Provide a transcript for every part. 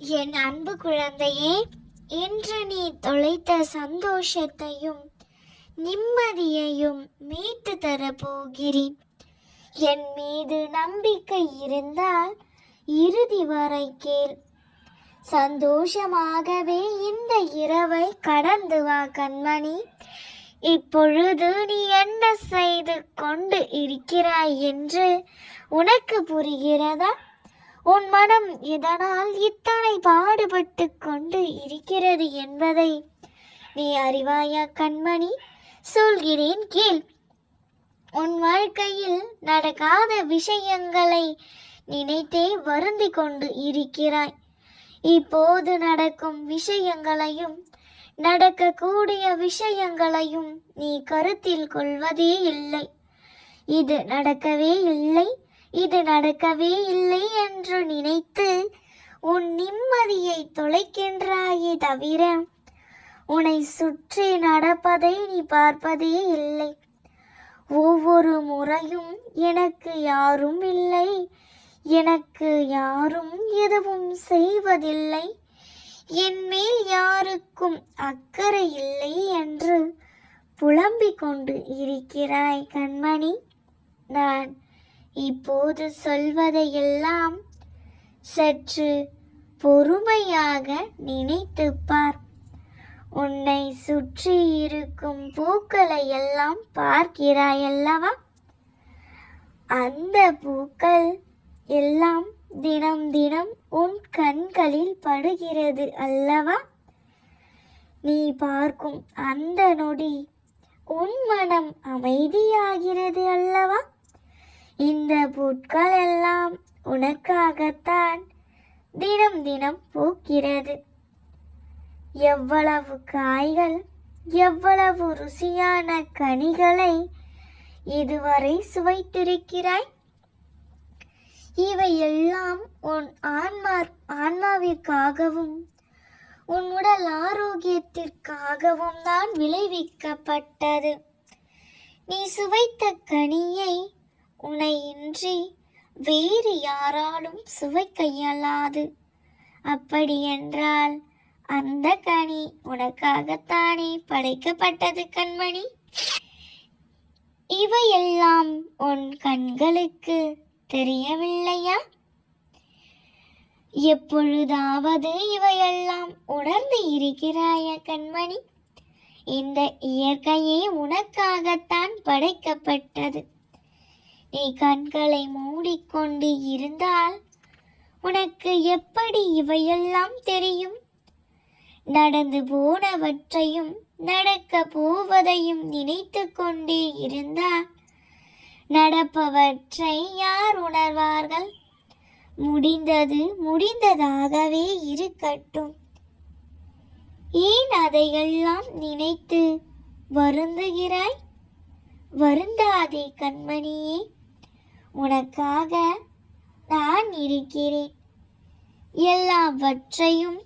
என் அன்பு குழந்தையே, இன்று நீ தொலைத்த சந்தோஷத்தையும் நிம்மதியையும் மீட்டு தரப்போகிறேன். என் மீது நம்பிக்கை இருந்தால் இறுதி வரை கேள். சந்தோஷமாகவே இந்த இரவை கடந்து வா கண்மணி. இப்பொழுது நீ என்ன செய்து கொண்டு இருக்கிறாய் என்று உனக்கு புரிகிறதா? உன் மனம் இதனால் இத்தனை பாடுபட்டு கொண்டு இருக்கிறது என்பதை நீ அறிவாயா கண்மணி? சொல்கிறேன் கேள். உன் வாழ்க்கையில் நடக்காத விஷயங்களை நினைத்தே வருந்தி கொண்டு இருக்கிறாய். இப்போது நடக்கும் விஷயங்களையும் நடக்கக்கூடிய விஷயங்களையும் நீ கருத்தில் கொள்வதே இல்லை. இது நடக்கவே இல்லை, இது நடக்கவே இல்லை என்று நினைத்து உன் நிம்மதியை தொலைக்கின்றாயே தவிர உன்னை சுற்றி நடப்பதை நீ பார்ப்பதே இல்லை. ஒவ்வொரு முறையும் எனக்கு யாரும் இல்லை, எனக்கு யாரும் எதுவும் செய்வதில்லை, என் மேல் யாருக்கும் அக்கறை இல்லை என்று புலம்பிக் கொண்டு இருக்கிறாய் கண்மணி. நான் இப்போது சொல்வதையெல்லாம் சற்று பொறுமையாக நினைத்துப் பார். உன்னை சுற்றி இருக்கும் பூக்களை எல்லாம் பார்க்கிறாயல்லவா? அந்த பூக்கள் எல்லாம் தினம் தினம் உன் கண்களில் படுகிறது அல்லவா? நீ பார்க்கும் அந்த நொடி உன் மனம் அமைதியாகிறது அல்லவா? இந்த பூக்கள் எல்லாம் உனக்காகத்தான் தினம் தினம் பூக்கிறது. எவ்வளவு காய்கள், எவ்வளவு ருசியான கனிகளை இதுவரை சுவைத்திருக்கிறாய். இவையெல்லாம் உன் ஆன்மாவிற்காகவும் உன் உடல் ஆரோக்கியத்திற்காகவும் தான் விளைவிக்கப்பட்டது. நீ சுவைத்த கனியை உன்னை இன்றி வேறு யாராலும் சுவைக்க இயலாது. அப்படியென்றால் அந்த கனி உனக்காகத்தானே படைக்கப்பட்டது கண்மணி. இவையெல்லாம் உன் கண்களுக்கு தெரியவில்லையா? எப்பொழுதாவது இவையெல்லாம் உணர்ந்து இருக்கிறாயா கண்மணி? இந்த இயற்கையே உனக்காகத்தான் படைக்கப்பட்டது. நீ கண்களை மூடிக்கொண்டு இருந்தால் உனக்கு எப்படி இவையெல்லாம் தெரியும்? நடந்து போனவற்றையும் நடக்க போவதையும் நினைத்து கொண்டே இருந்தால் நடப்பவற்றை யார் உணர்வார்கள்? முடிந்தது முடிந்ததாகவே இருக்கட்டும். ஏன் அதையெல்லாம் நினைத்து வருந்துகிறாய்? வருந்தாதே கண்மணியே, உனக்காக நான் இருக்கிறேன். எல்லாவற்றையும்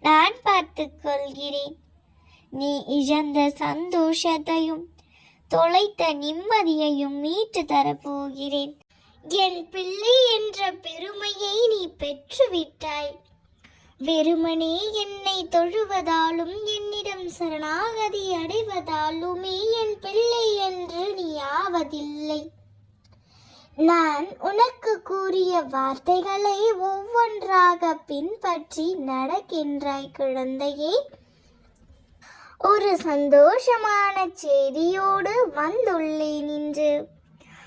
நான் பார்த்துக் கொள்கிறேன். நீ இழந்த சந்தோஷத்தையும் தொலைத்த நிம்மதியையும் மீட்டு தரப்போகிறேன். என் பிள்ளை என்ற பெருமையை நீ பெற்றுவிட்டாய். வெறுமனே என்னை தொழுவதாலும் என்னிடம் சரணாகதி அடைவதாலுமே என் பிள்ளை என்று நீ ஆவதில்லை. நான் உனக்கு கூறிய வார்த்தைகளை ஒவ்வொன்றாக பின்பற்றி நடக்கின்றாய் குழந்தையே. ஒரு சந்தோஷமான செய்தியோடு வந்துள்ளேன் இன்று.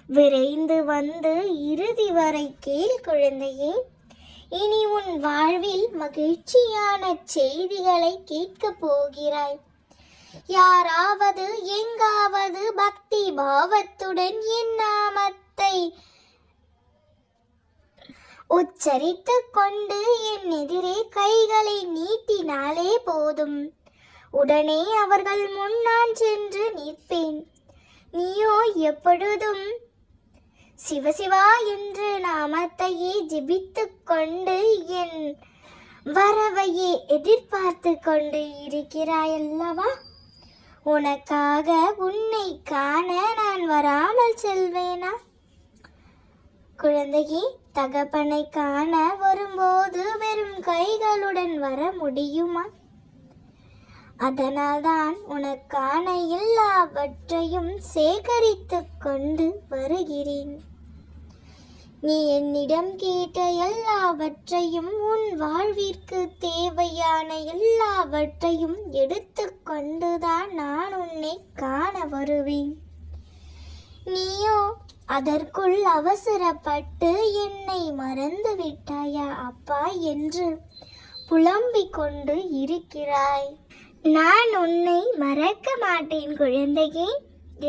விரைந்து வந்து இறுதி வரை கேள் குழந்தையே. இனி உன் வாழ்வில் மகிழ்ச்சியான செய்திகளை கேட்கப் போகிறாய். யாராவது எங்காவது பக்தி பாவத்துடன் என் நாமத்தை உச்சரித்து கொண்டு என் எதிரே கைகளை நீட்டினாலே போதும், உடனே அவர்கள் முன் நான் சென்று நிற்பேன். நீயோ எப்பொழுதும் சிவசிவா என்று நாமத்தையே ஜெபித்துக் கொண்டு என் வரவையே எதிர்பார்த்து கொண்டு இருக்கிறாயல்லவா? உனக்காக உன்னை காண நான் வராமல் செல்வேனா? குழந்தையே, தகப்பனை காண வரும்போது வெறும் கைகளுடன் வர முடியுமா? அதனால்தான் உனக்கான எல்லாவற்றையும் சேகரித்து கொண்டு வருகிறேன். நீ என்னிடம் கேட்ட எல்லாவற்றையும், உன் வாழ்விற்கு தேவையான எல்லாவற்றையும் எடுத்து கொண்டுதான் நான் உன்னை காண வருவேன். நீயோ அதற்குள் அவசரப்பட்டு என்னை மறந்து விட்டாயா அப்பா என்று புலம்பிக் கொண்டு இருக்கிறாய். நான் உன்னை மறக்க மாட்டேன் குழந்தையே.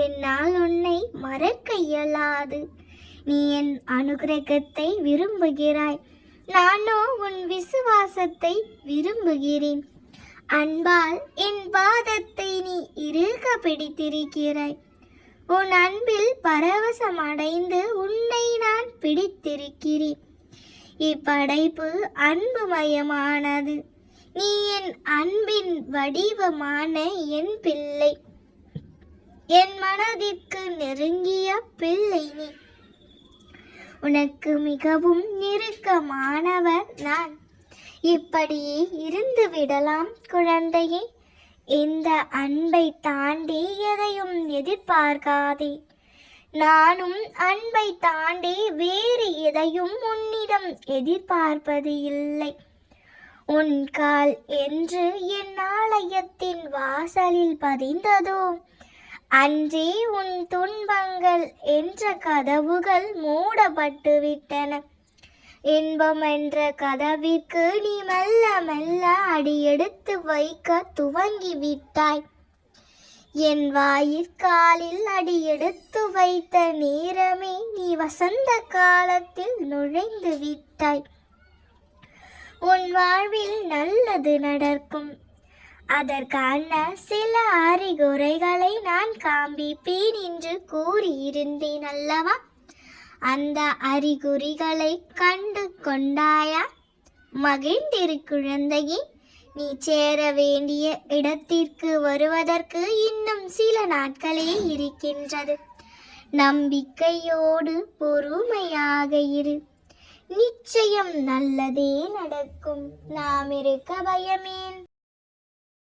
என்னால் உன்னை மறக்க இயலாது. நீ என் அனுகிரகத்தை விரும்புகிறாய், நானோ உன் விசுவாசத்தை விரும்புகிறேன். அன்பால் என் பாதத்தை நீ இறுக பிடித்திருக்கிறாய். உன் அன்பில் பரவசமடைந்து உன்னை நான் பிடித்திருக்கிறேன். இப்படைப்பு அன்புமயமானது. நீ என் அன்பின் வடிவமான என் பிள்ளை, என் மனதிற்கு நெருங்கிய பிள்ளை நீ. உனக்கு மிகவும் நெருக்கமானவர் நான். இப்படியே இருந்து விடலாம் குழந்தையே. இந்த அன்பை தாண்டி எதையும் எதிர்பார்க்காதே. நானும் அன்பை தாண்டி வேறு எதையும் உன்னிடம் எதிர்பார்ப்பது இல்லை. உன் கால் என்று என் ஆலயத்தின் வாசலில் பதிந்ததோ, அன்றே உன் துன்பங்கள் என்ற கதவுகள் மூடப்பட்டு விட்டன. இன்பம் என்ற கதவிற்கு நீ மெல்ல மெல்ல அடியெடுத்து வைக்க துவங்கி விட்டாய். என் வாயிற்காலில் அடியெடுத்து வைத்த நேரமே நீ வசந்த காலத்தில் நுழைந்து விட்டாய். உன் வாழ்வில் நல்லது நடக்கும். அதற்கான சில அறிகுறிகளை நான் காண்பிப்பேன் என்று கூறியிருந்தேன் அல்லவா? அந்த அறிகுறிகளை கண்டு கொண்டாயா? மகிழ்ந்திரு குழந்தையே. நீ சேர வேண்டிய இடத்திற்கு வருவதற்கு இன்னும் சில நாட்களே இருக்கின்றது. நம்பிக்கையோடு பொறுமையாக இரு. நிச்சயம் நல்லதே நடக்கும். நாம் இருக்க பயமேன்?